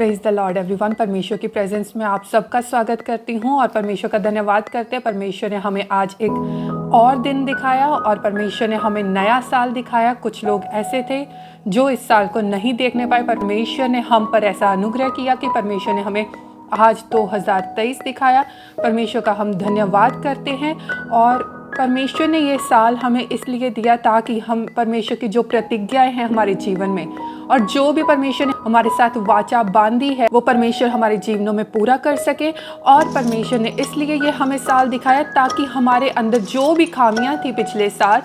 Praise the Lord everyone. परमेश्वर की presence में आप सबका स्वागत करती हूँ और परमेश्वर का धन्यवाद करते हैं। परमेश्वर ने हमें आज एक और दिन दिखाया और परमेश्वर ने हमें नया साल दिखाया। कुछ लोग ऐसे थे जो इस साल को नहीं देखने पाए। परमेश्वर ने हम पर ऐसा अनुग्रह किया कि परमेश्वर ने हमें आज 2023 दिखाया। परमेश्वर का हम धन्यवाद करते हैं। और परमेश्वर ने ये साल हमें इसलिए दिया ताकि हम परमेश्वर की जो प्रतिज्ञाएं हैं हमारे जीवन में और जो भी परमेश्वर ने हमारे साथ वाचा बांधी है वो परमेश्वर हमारे जीवनों में पूरा कर सके। और परमेश्वर ने इसलिए ये हमें साल दिखाया ताकि हमारे अंदर जो भी खामियां थी पिछले साल,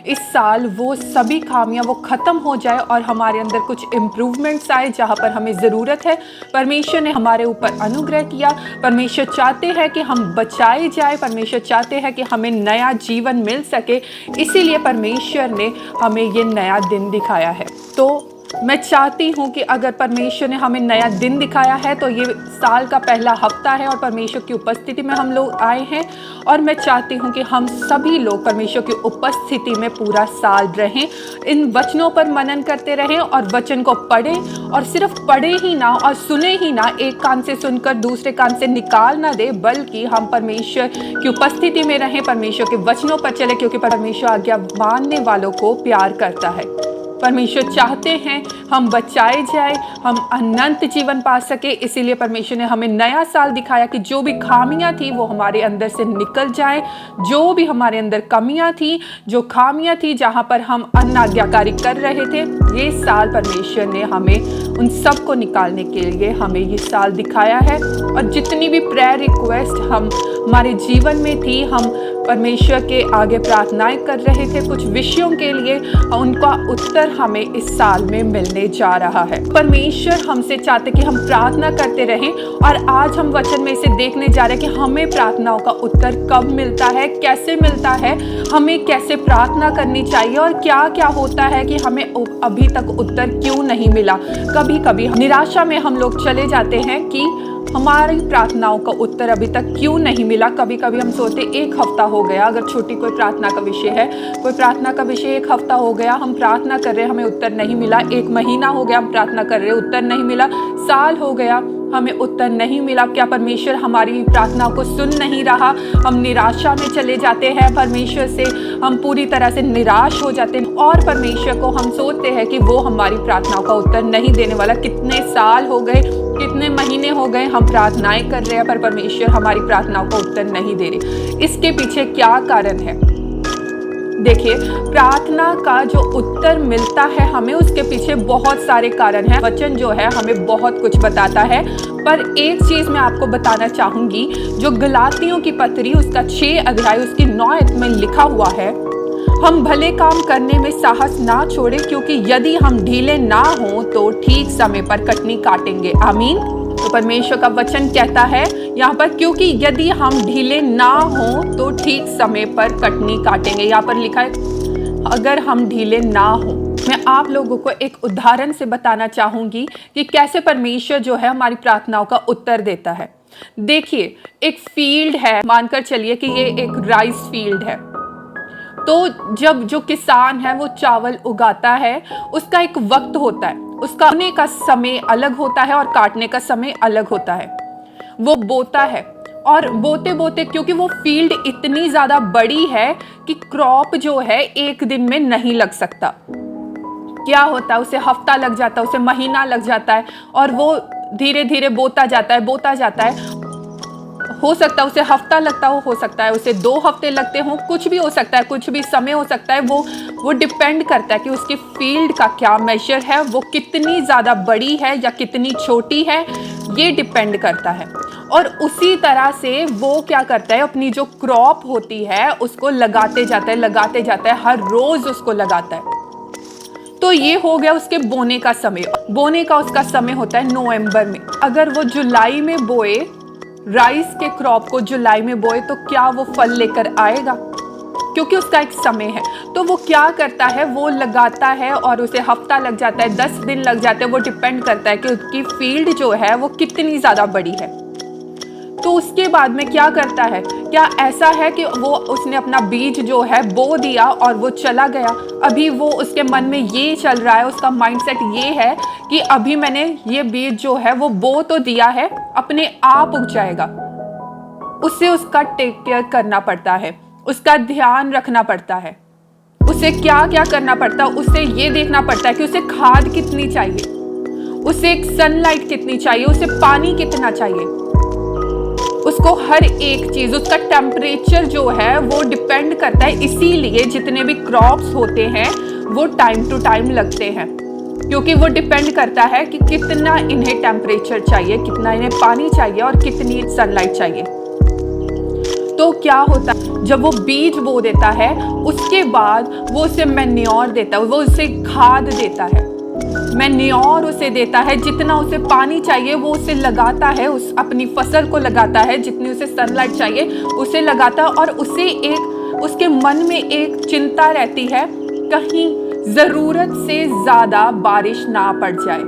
इस साल वो सभी खामियां वो ख़त्म हो जाए और हमारे अंदर कुछ इम्प्रूवमेंट्स आए जहाँ पर हमें ज़रूरत है। परमेश्वर ने हमारे ऊपर अनुग्रह किया। परमेश्वर चाहते हैं कि हम बचाए जाए। परमेश्वर चाहते हैं कि हमें नया जीवन मिल सके। इसीलिए परमेश्वर ने हमें ये नया दिन दिखाया है। तो मैं चाहती हूँ कि अगर परमेश्वर ने हमें नया दिन दिखाया है तो ये साल का पहला हफ्ता है और परमेश्वर की उपस्थिति में हम लोग आए हैं। और मैं चाहती हूँ कि हम सभी लोग परमेश्वर की उपस्थिति में पूरा साल रहें, इन वचनों पर मनन करते रहें और वचन को पढ़ें। और सिर्फ पढ़े ही ना और सुने ही ना, एक कान से सुनकर दूसरे कान से निकाल ना दे, बल्कि हम परमेश्वर की उपस्थिति में रहें, परमेश्वर के वचनों पर चले, क्योंकि परमेश्वर आज्ञा मानने वालों को प्यार करता है। परमेश्वर चाहते हैं हम बचाए जाए, हम अनंत जीवन पा सके। इसीलिए परमेश्वर ने हमें नया साल दिखाया कि जो भी खामियां थी वो हमारे अंदर से निकल जाए। जो भी हमारे अंदर कमियां थी, जो खामियां थी, जहां पर हम अनाज्ञाकारी कर रहे थे, ये साल परमेश्वर ने हमें उन सब को निकालने के लिए हमें ये साल दिखाया है। और जितनी भी प्रेयर रिक्वेस्ट हमारे जीवन में थी, हम परमेश्वर के आगे प्रार्थनाएं कर रहे थे कुछ विषयों के लिए, उनका उत्तर हमें इस साल में मिलने जा रहा है। परमेश्वर हमसे चाहते कि हम प्रार्थना करते रहें। और आज हम वचन में इसे देखने जा रहे हैं कि हमें प्रार्थनाओं का उत्तर कब मिलता है, कैसे मिलता है, हमें कैसे प्रार्थना करनी चाहिए और क्या क्या होता है कि हमें अभी तक उत्तर क्यों नहीं मिला। कभी कभी निराशा में हम लोग चले जाते हैं कि हमारी प्रार्थनाओं का उत्तर अभी तक क्यों नहीं मिला। कभी कभी हम सोचते एक हफ्ता हो गया, अगर छोटी कोई प्रार्थना का विषय है, कोई प्रार्थना का विषय एक हफ्ता हो गया, हम प्रार्थना कर रहे हैं, हमें उत्तर नहीं मिला। एक महीना हो गया, हम प्रार्थना कर रहे हैं, उत्तर नहीं मिला। साल हो गया, हमें उत्तर नहीं मिला। क्या परमेश्वर हमारी प्रार्थनाओं को सुन नहीं रहा? हम निराशा में चले जाते हैं, परमेश्वर से हम पूरी तरह से निराश हो जाते हैं और परमेश्वर को हम सोचते हैं कि वो हमारी प्रार्थनाओं का उत्तर नहीं देने वाला। कितने साल हो गए, कितने महीने हो गए, हम प्रार्थनाएं कर रहे हैं पर परमेश्वर हमारी प्रार्थनाओं का उत्तर नहीं दे रहे। इसके पीछे क्या कारण है? देखिए, प्रार्थना का जो उत्तर मिलता है हमें, उसके पीछे बहुत सारे कारण हैं। वचन जो है हमें बहुत कुछ बताता है, पर एक चीज मैं आपको बताना चाहूंगी, जो गलातियों की पत्री उसका 6 अध्याय उसकी 9 आयत में लिखा हुआ है, हम भले काम करने में साहस ना छोड़े, क्योंकि यदि हम ढीले ना हों तो ठीक समय पर कटनी काटेंगे। आमीन। तो परमेश्वर का वचन कहता है यहाँ पर, क्योंकि यदि हम ढीले ना हों तो ठीक समय पर कटनी काटेंगे। यहाँ पर लिखा है अगर हम ढीले ना हों। मैं आप लोगों को एक उदाहरण से बताना चाहूंगी कि कैसे परमेश्वर जो है हमारी प्रार्थनाओं का उत्तर देता है। देखिए, एक फील्ड है, मानकर चलिए कि ये एक राइस फील्ड है। तो जब जो किसान है वो चावल उगाता है, उसका एक वक्त होता है, उसका बोने का समय अलग होता है और काटने का समय अलग होता है। वो बोता है और बोते बोते, क्योंकि वो फील्ड इतनी ज्यादा बड़ी है कि क्रॉप जो है एक दिन में नहीं लग सकता। क्या होता है, उसे हफ्ता लग जाता है, उसे महीना लग जाता है और वो धीरे धीरे बोता जाता है। हो सकता है उसे हफ्ता लगता हो सकता है उसे 2 हफ्ते लगते हो, कुछ भी हो सकता है, कुछ भी समय हो सकता है। वो डिपेंड करता है कि उसकी फील्ड का क्या मेजर है, वो कितनी ज़्यादा बड़ी है या कितनी छोटी है, ये डिपेंड करता है। और उसी तरह से वो क्या करता है, अपनी जो क्रॉप होती है उसको लगाते जाता है, हर रोज़ उसको लगाता है। तो ये हो गया उसके बोने का समय। बोने का उसका समय होता है नवंबर में। अगर वो जुलाई में बोए, राइस के क्रॉप को जुलाई में बोए, तो क्या वो फल लेकर आएगा? क्योंकि उसका एक समय है। तो वो क्या करता है, वो लगाता है और उसे हफ्ता लग जाता है, 10 दिन लग जाते हैं। वो डिपेंड करता है कि उसकी फील्ड जो है वो कितनी ज़्यादा बड़ी है। तो उसके बाद में क्या करता है, क्या ऐसा है कि वो उसने अपना बीज जो है बो दिया और वो चला गया? अभी वो उसके मन में ये चल रहा है, उसका माइंडसेट ये है कि अभी मैंने ये बीज जो है वो बो तो दिया है, अपने आप उग जाएगा। उसे उसका टेक केयर करना पड़ता है, उसका ध्यान रखना पड़ता है। उसे क्या क्या करना पड़ता है, उसे ये देखना पड़ता है कि उसे खाद कितनी चाहिए, उसे एक सनलाइट कितनी चाहिए, उसे पानी कितना चाहिए। उसको हर एक चीज, उसका टेम्परेचर जो है वो डिपेंड करता है। इसीलिए जितने भी क्रॉप्स होते हैं वो टाइम टू टाइम लगते हैं, क्योंकि वो डिपेंड करता है कि कितना इन्हें टेम्परेचर चाहिए, कितना इन्हें पानी चाहिए और कितनी सनलाइट चाहिए। तो क्या होता है, जब वो बीज बो देता है उसके बाद वो उसे मैन्योर देता है, वो उसे खाद देता है, मैन्योर उसे देता है। जितना उसे पानी चाहिए वो उसे लगाता है, उस अपनी फसल को लगाता है, जितनी उसे सनलाइट चाहिए उसे लगाता है। और उसे उसके मन में एक चिंता रहती है, कहीं ज़रूरत से ज़्यादा बारिश ना पड़ जाए।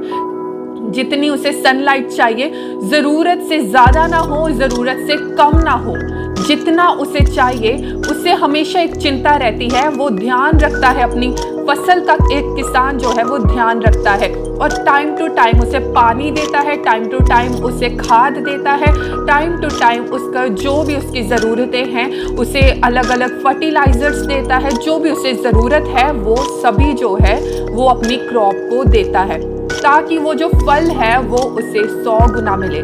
जितनी उसे सनलाइट चाहिए ज़रूरत से ज़्यादा ना हो, ज़रूरत से कम ना हो, जितना उसे चाहिए उसे हमेशा एक चिंता रहती है। वो ध्यान रखता है, अपनी फसल का एक किसान जो है वो ध्यान रखता है और टाइम टू टाइम उसे पानी देता है, टाइम टू टाइम उसे खाद देता है, टाइम टू टाइम उसका जो भी उसकी ज़रूरतें हैं उसे अलग अलग फर्टिलाइजर्स देता है। जो भी उसे ज़रूरत है वो सभी जो है वो अपनी क्रॉप को देता है, ताकि वो जो फल है वो उसे 100 गुना मिले।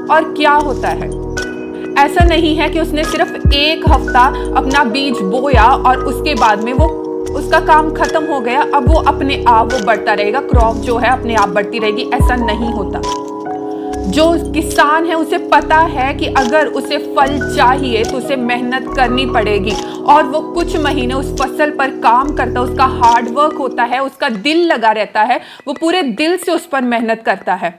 और क्या होता है, ऐसा नहीं है कि उसने सिर्फ एक हफ्ता अपना बीज बोया और उसके बाद में वो उसका काम खत्म हो गया, अब वो अपने आप वो बढ़ता रहेगा, क्रॉप जो है अपने आप बढ़ती रहेगी। ऐसा नहीं होता। जो किसान है उसे पता है कि अगर उसे फल चाहिए तो उसे मेहनत करनी पड़ेगी, और वो कुछ महीने उस फसल पर काम करता है, उसका हार्ड वर्क होता है, उसका दिल लगा रहता है, वो पूरे दिल से उस पर मेहनत करता है।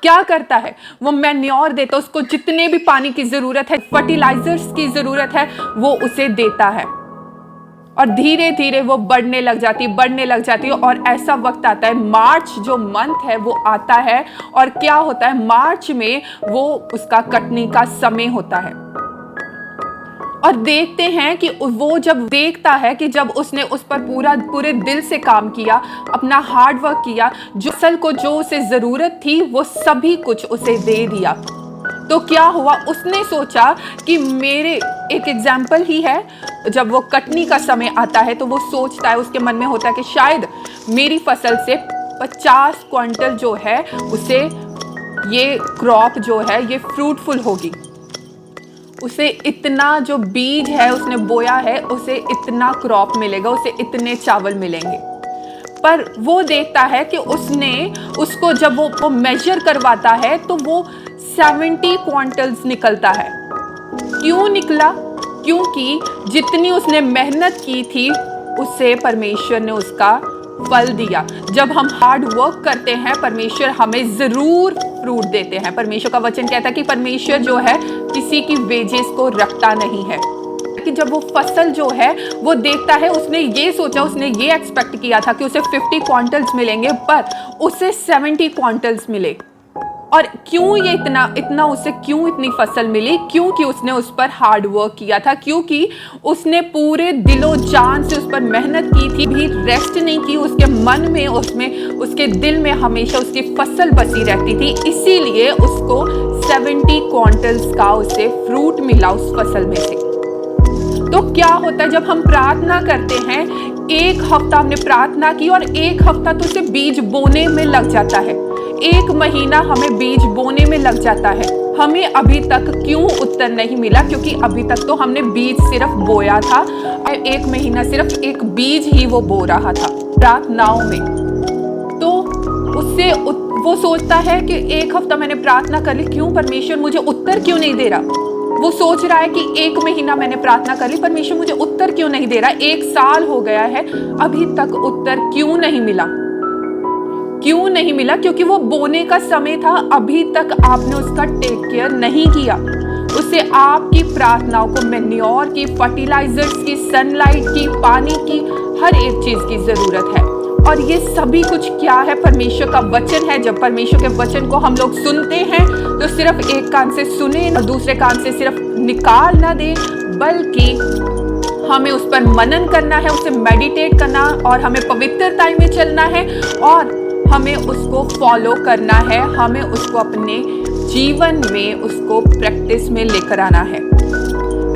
क्या करता है, वो मैन्योर देता है, उसको जितने भी पानी की ज़रूरत है, फर्टिलाइजर्स की ज़रूरत है, वो उसे देता है। और धीरे धीरे वो बढ़ने लग जाती है। और ऐसा वक्त आता है, मार्च जो मंथ है वो आता है, और क्या होता है, मार्च में वो उसका कटने का समय होता है। और देखते हैं कि वो जब देखता है कि जब उसने उस पर पूरे दिल से काम किया, अपना हार्ड वर्क किया, जो फसल को जो उसे ज़रूरत थी वो सभी कुछ उसे दे दिया, तो क्या हुआ, उसने सोचा कि मेरे एक एग्जाम्पल ही है, जब वो कटनी का समय आता है तो वो सोचता है, उसके मन में होता है कि शायद मेरी फसल से 50 क्विंटल जो है उसे ये क्रॉप जो है ये फ्रूटफुल होगी, उसे इतना जो बीज है उसने बोया है उसे इतना क्रॉप मिलेगा, उसे इतने चावल मिलेंगे। पर वो देखता है कि उसको जब वो मेजर करवाता है तो वो 70 क्विंटल्स निकलता है। क्यों निकला? क्योंकि जितनी उसने मेहनत की थी उससे परमेश्वर ने उसका फल दिया। जब हम हार्ड वर्क करते हैं परमेश्वर हमें जरूर फ्रूट देते हैं। परमेश्वर का वचन कहता है कि परमेश्वर जो है किसी की वेजेस को रखता नहीं है। कि जब वो फसल जो है वो देखता है, उसने ये सोचा, उसने ये एक्सपेक्ट किया था कि उसे 50 क्विंटल्स मिलेंगे, पर उसे 70 क्विंटल्स मिले। और क्यों ये इतना उसे क्यों इतनी फसल मिली? क्योंकि उसने उस पर हार्ड वर्क किया था, क्योंकि उसने पूरे दिलो जान से उस पर मेहनत की थी, भी रेस्ट नहीं की। उसके मन में, उसके दिल में हमेशा उसकी फसल बसी रहती थी, इसीलिए उसको 70 क्विंटल्स का उसे फ्रूट मिला उस फसल में से। तो क्या होता है जब हम प्रार्थना करते हैं, एक हफ्ता हमने प्रार्थना की और एक हफ्ता तो उसे बीज बोने में लग जाता है, एक महीना हमें बीज बोने में लग जाता है, हमें अभी तक क्यों उत्तर नहीं मिला? क्योंकि अभी तक तो हमने बीज सिर्फ बोया था, एक महीना सिर्फ एक बीज ही वो बो रहा था प्रार्थनाओं में। तो उससे वो सोचता है कि एक हफ्ता मैंने प्रार्थना कर ली, क्यों परमेश्वर मुझे उत्तर क्यों नहीं दे रहा? वो सोच रहा है कि एक महीना मैंने प्रार्थना कर ली, परमेश्वर मुझे उत्तर क्यों नहीं दे रहा? एक साल हो गया है, अभी तक उत्तर क्यों नहीं मिला? क्यों नहीं मिला? क्योंकि वो बोने का समय था, अभी तक आपने उसका टेक केयर नहीं किया। उसे आपकी प्रार्थनाओं को मैन्योर की, फर्टिलाइजर्स की, सनलाइट की, पानी की, हर एक चीज की जरूरत है। और ये सभी कुछ क्या है? परमेश्वर का वचन है। जब परमेश्वर के वचन को हम लोग सुनते हैं तो सिर्फ एक कान से सुने और दूसरे कान से सिर्फ निकाल ना दे, बल्कि हमें उस पर मनन करना है, उसे मेडिटेट करना, और हमें पवित्रता में चलना है, और हमें उसको फॉलो करना है, हमें उसको अपने जीवन में उसको प्रैक्टिस में लेकर आना है।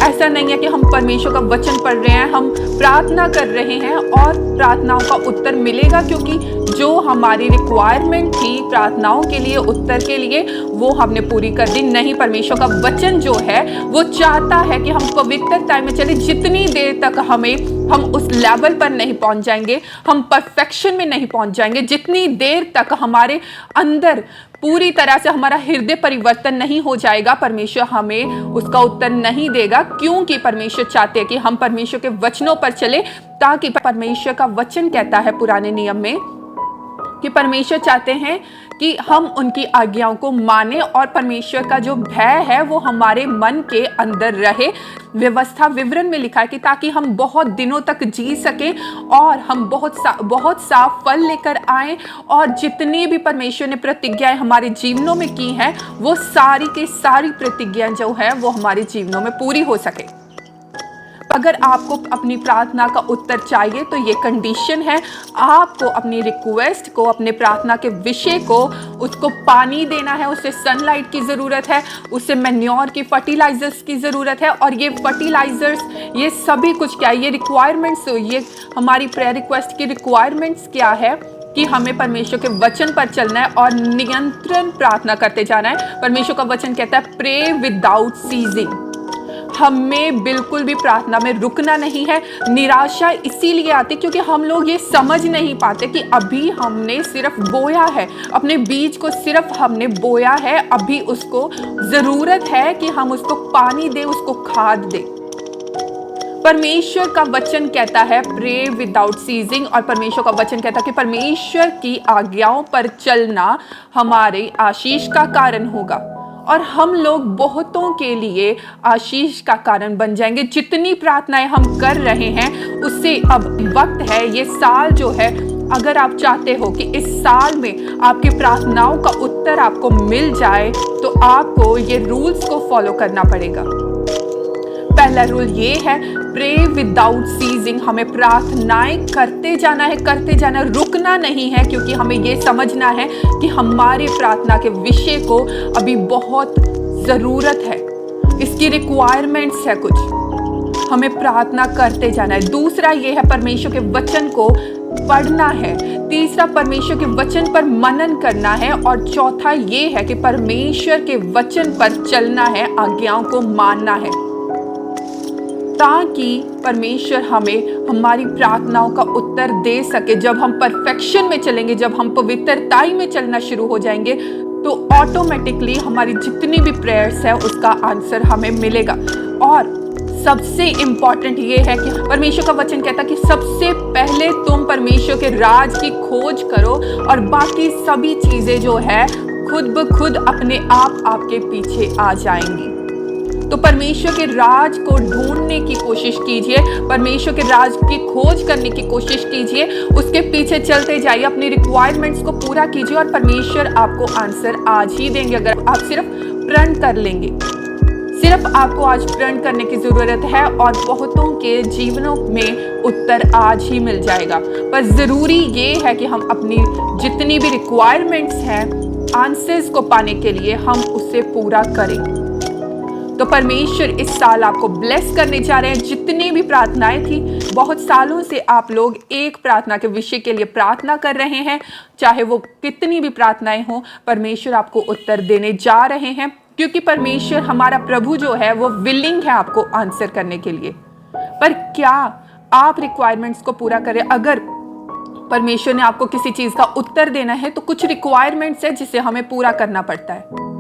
ऐसा नहीं है कि हम परमेश्वर का वचन पढ़ रहे हैं, हम प्रार्थना कर रहे हैं और प्रार्थनाओं का उत्तर मिलेगा क्योंकि जो हमारी रिक्वायरमेंट थी प्रार्थनाओं के लिए, उत्तर के लिए, वो हमने पूरी कर दी। नहीं, परमेश्वर का वचन जो है वो चाहता है कि हम पवित्रता में चले। जितनी देर तक हम उस लेवल पर नहीं पहुंच जाएंगे, हम परफेक्शन में नहीं पहुंच जाएंगे, जितनी देर तक हमारे अंदर पूरी तरह से हमारा हृदय परिवर्तन नहीं हो जाएगा, परमेश्वर हमें उसका उत्तर नहीं देगा। क्योंकि परमेश्वर चाहते हैं कि हम परमेश्वर के वचनों पर चले, ताकि परमेश्वर का वचन कहता है पुराने नियम में कि परमेश्वर चाहते हैं कि हम उनकी आज्ञाओं को माने और परमेश्वर का जो भय है वो हमारे मन के अंदर रहे। व्यवस्था विवरण में लिखा है कि ताकि हम बहुत दिनों तक जी सकें और हम बहुत साफ फल लेकर आएं और जितनी भी परमेश्वर ने प्रतिज्ञाएं हमारे जीवनों में की हैं वो सारी की सारी प्रतिज्ञाएं जो है वो हमारे जीवनों में पूरी हो सके। अगर आपको अपनी प्रार्थना का उत्तर चाहिए तो ये कंडीशन है, आपको अपनी रिक्वेस्ट को, अपने प्रार्थना के विषय को, उसको पानी देना है, उसे सनलाइट की ज़रूरत है, उसे मैन्योर की, फर्टिलाइजर्स की ज़रूरत है। और ये फर्टिलाइजर्स, ये सभी कुछ क्या है, ये रिक्वायरमेंट्स, ये हमारी प्रेयर रिक्वेस्ट की रिक्वायरमेंट्स क्या है कि हमें परमेश्वर के वचन पर चलना है और निरंतर प्रार्थना करते जाना है। परमेश्वर का वचन कहता है प्रे विदाउट सीजिंग। हमें बिल्कुल भी प्रार्थना में रुकना नहीं है। निराशा इसीलिए आती क्योंकि हम लोग ये समझ नहीं पाते कि अभी हमने सिर्फ बोया है, अपने बीज को सिर्फ हमने बोया है, अभी उसको ज़रूरत है कि हम उसको पानी दें, उसको खाद दें। परमेश्वर का वचन कहता है प्रे विदाउट सीजिंग, और परमेश्वर का वचन कहता है कि परमेश्वर की आज्ञाओं पर चलना हमारे आशीष का कारण होगा और हम लोग बहुतों के लिए आशीष का कारण बन जाएंगे। जितनी प्रार्थनाएं हम कर रहे हैं उससे अब वक्त है, ये साल जो है, अगर आप चाहते हो कि इस साल में आपकी प्रार्थनाओं का उत्तर आपको मिल जाए तो आपको ये रूल्स को फॉलो करना पड़ेगा। पहला रूल ये है, प्रे विदाउट सीजिंग। हमें प्रार्थनाएं करते जाना है, रुकना नहीं है, क्योंकि हमें ये समझना है कि हमारी प्रार्थना के विषय को अभी बहुत ज़रूरत है, इसकी रिक्वायरमेंट्स है कुछ, हमें प्रार्थना करते जाना है। दूसरा ये है, परमेश्वर के वचन को पढ़ना है। तीसरा, परमेश्वर के वचन पर मनन करना है। और चौथा ये है कि परमेश्वर के वचन पर चलना है, आज्ञाओं को मानना है, ताकि परमेश्वर हमें हमारी प्रार्थनाओं का उत्तर दे सके। जब हम परफेक्शन में चलेंगे, जब हम पवित्रताई में चलना शुरू हो जाएंगे तो ऑटोमेटिकली हमारी जितनी भी प्रेयर्स है उसका आंसर हमें मिलेगा। और सबसे इम्पॉर्टेंट ये है कि परमेश्वर का वचन कहता है कि सबसे पहले तुम परमेश्वर के राज की खोज करो और बाकी सभी चीज़ें जो है खुद ब खुद अपने आप आपके पीछे आ जाएंगी। तो परमेश्वर के राज को ढूंढने की कोशिश कीजिए, परमेश्वर के राज की खोज करने की कोशिश कीजिए, उसके पीछे चलते जाइए, अपनी रिक्वायरमेंट्स को पूरा कीजिए और परमेश्वर आपको आंसर आज ही देंगे। अगर आप सिर्फ प्रण कर लेंगे, सिर्फ आपको आज प्रण करने की ज़रूरत है और बहुतों के जीवनों में उत्तर आज ही मिल जाएगा। पर ज़रूरी ये है कि हम अपनी जितनी भी रिक्वायरमेंट्स हैं आंसर्स को पाने के लिए हम उसे पूरा करें। तो परमेश्वर इस साल आपको ब्लेस करने जा रहे हैं। जितनी भी प्रार्थनाएं थी, बहुत सालों से आप लोग एक प्रार्थना के विषय के लिए प्रार्थना कर रहे हैं, चाहे वो कितनी भी प्रार्थनाएं हों, परमेश्वर आपको उत्तर देने जा रहे हैं, क्योंकि परमेश्वर हमारा प्रभु जो है वो विलिंग है आपको आंसर करने के लिए। पर क्या आप रिक्वायरमेंट्स को पूरा करें? अगर परमेश्वर ने आपको किसी चीज़ का उत्तर देना है तो कुछ रिक्वायरमेंट्स है जिसे हमें पूरा करना पड़ता है।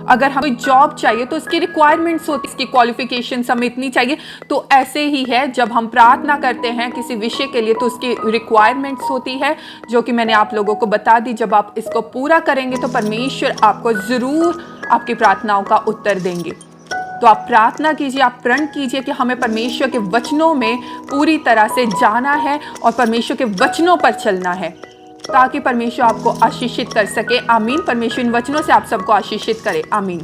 अगर हमें जॉब चाहिए तो इसकी रिक्वायरमेंट्स होती है, इसकी क्वालिफिकेशंस हमें इतनी चाहिए। तो ऐसे ही है, जब हम प्रार्थना करते हैं किसी विषय के लिए तो उसकी रिक्वायरमेंट्स होती है, जो कि मैंने आप लोगों को बता दी। जब आप इसको पूरा करेंगे तो परमेश्वर आपको ज़रूर आपकी प्रार्थनाओं का उत्तर देंगे। तो आप प्रार्थना कीजिए, आप प्रण कीजिए कि हमें परमेश्वर के वचनों में पूरी तरह से जाना है और परमेश्वर के वचनों पर चलना है, ताकि परमेश्वर आपको आशीषित कर सके। आमीन। परमेश्वर इन वचनों से आप सबको आशीषित करे। आमीन।